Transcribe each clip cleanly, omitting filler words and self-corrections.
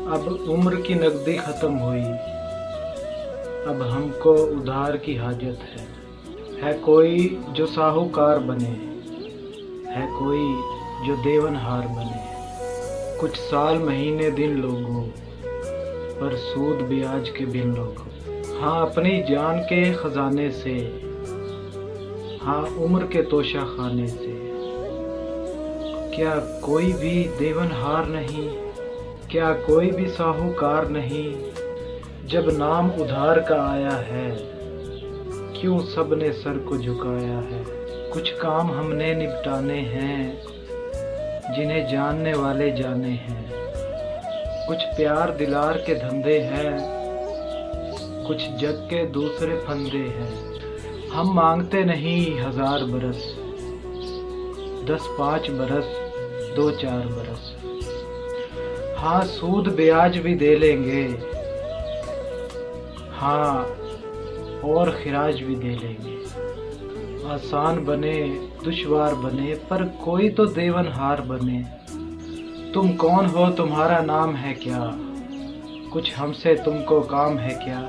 अब उम्र की नकदी ख़त्म हुई, अब हमको उधार की हाजत है। है कोई जो साहूकार बने, है कोई जो देवनहार बने। कुछ साल महीने दिन लोगों, पर सूद ब्याज के बिन लोगों। हाँ अपनी जान के खजाने से, हाँ उम्र के तोशा खाने से। क्या कोई भी देवनहार नहीं, क्या कोई भी साहूकार नहीं। जब नाम उधार का आया है, क्यों सबने सर को झुकाया है। कुछ काम हमने निपटाने हैं, जिन्हें जानने वाले जाने हैं। कुछ प्यार दिलार के धंधे हैं, कुछ जग के दूसरे फंदे हैं। हम मांगते नहीं 1000 बरस, 10-5 बरस, 2-4 बरस। हाँ सूद ब्याज भी दे लेंगे, हाँ और खिराज भी दे लेंगे। आसान बने दुश्वार बने, पर कोई तो देवनहार बने। तुम कौन हो, तुम्हारा नाम है क्या, कुछ हमसे तुमको काम है क्या।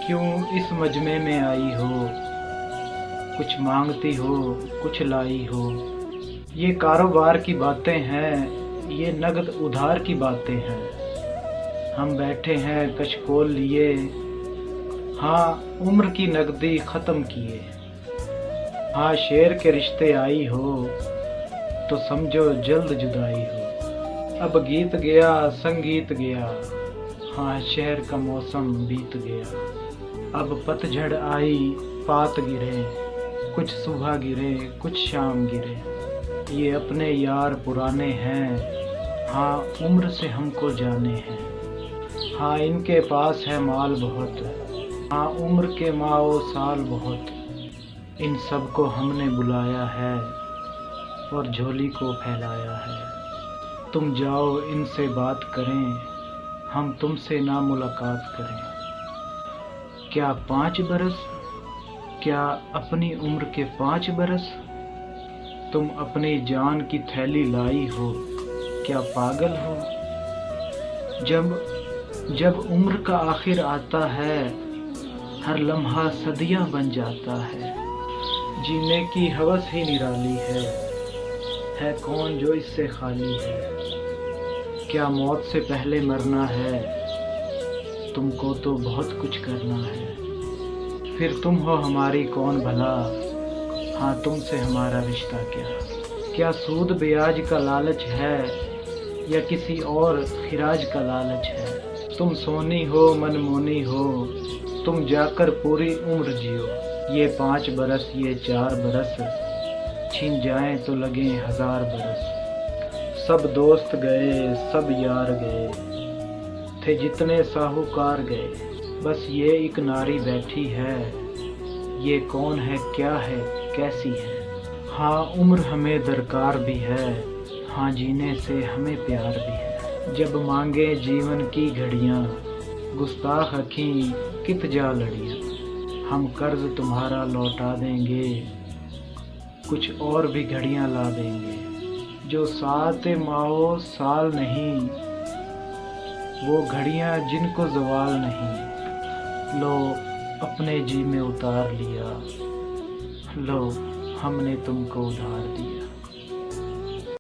क्यों इस मजमे में आई हो, कुछ मांगती हो कुछ लाई हो। ये कारोबार की बातें हैं, ये नगद उधार की बातें हैं। हम बैठे हैं कशकोल लिए, हाँ उम्र की नकदी ख़त्म किए। हाँ शेर के रिश्ते आई हो, तो समझो जल्द जुदाई हो। अब गीत गया संगीत गया, हाँ शहर का मौसम बीत गया। अब पतझड़ आई पात गिरे, कुछ सुबह गिरे कुछ शाम गिरे। ये अपने यार पुराने हैं, हाँ उम्र से हमको जाने हैं। हाँ इनके पास है माल बहुत, हाँ उम्र के माओ साल बहुत। इन सब को हमने बुलाया है और झोली को फैलाया है। तुम जाओ इनसे बात करें, हम तुमसे ना मुलाकात करें। क्या 5 बरस, क्या अपनी उम्र के 5 बरस। तुम अपनी जान की थैली लाई हो, क्या पागल हो। जब उम्र का आखिर आता है, हर लम्हा सदियां बन जाता है। जीने की हवस ही निराली है कौन जो इससे खाली है। क्या मौत से पहले मरना है, तुमको तो बहुत कुछ करना है। फिर तुम हो हमारी कौन भला, हाँ तुमसे हमारा रिश्ता क्या। क्या सूद ब्याज का लालच है, या किसी और खिराज का लालच है। तुम सोनी हो मनमोनी हो, तुम जाकर पूरी उम्र जियो। ये 5 बरस ये 4 बरस, छिन जाएं तो लगे 1000 बरस। सब दोस्त गए सब यार गए, थे जितने साहूकार गए। बस ये एक नारी बैठी है, ये कौन है क्या है कैसी है। हाँ उम्र हमें दरकार भी है, हाँ जीने से हमें प्यार भी है। जब मांगे जीवन की घड़ियाँ, गुस्ताख अखीं कित जा लड़ियाँ। हम कर्ज तुम्हारा लौटा देंगे, कुछ और भी घड़ियाँ ला देंगे। जो 7 माओ साल नहीं, वो घड़ियाँ जिनको ज़वाल नहीं। लो अपने जी में उतार लिया, लो हमने तुमको उधार दिया।